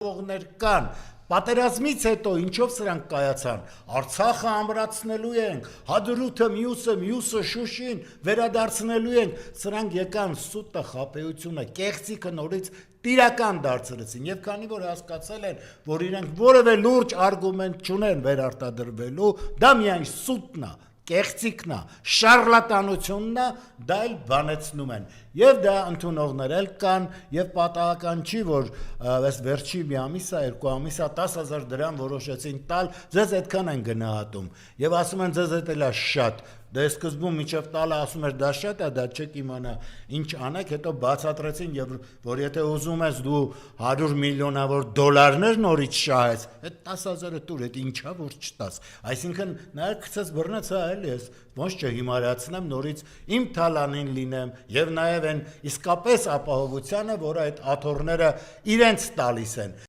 Ողներ կան, պատերազմից հետո ինչով սրանք կայացան, Արցախը ամրացնելու ենք, Հադրութը, մյուսը Շուշին վերադարձնելու ենք, սրանք եկան սուտը, խաբեությունը, կեղծիքը նորից տիրական դարձրեցին եւ քանի որ հասկացել են, որ իրենք որևէ լուրջ արգումենտ չունեն վերարտադրվելու, դա միայն սուտն է, կեղծիքն է, շարլատանությունն է, դա էլ բանեցնում են եւ դա ընդունողներ էլ կան եւ պատահական չի որ այս վերջի մի ամիսա, 2 ամիսա 10,000 դրամ որոշեցին տալ, ձեզ այդքան են գնահատում եւ ասում են ձեզ դա էլ շատ Դե սկզբում միջև տալը ասում էր դա շատ է, դա չեք իմանա ինչ անեք, հետո բացատրեցին եւ որ եթե ուզում ես դու 100 միլիոնավոր դոլարներ նորից շահես, այդ 10,000-ը տուր, այդ ինչա որ չտաս։ Այսինքն նայ գցես բռնեցա էլի ես, ոնց չէ հիմարացնեմ նորից իմ թալանին լինեմ եւ նաեւ այն իսկապես ապահովությանը, որ այդ աթոռները իրենց տալիս են։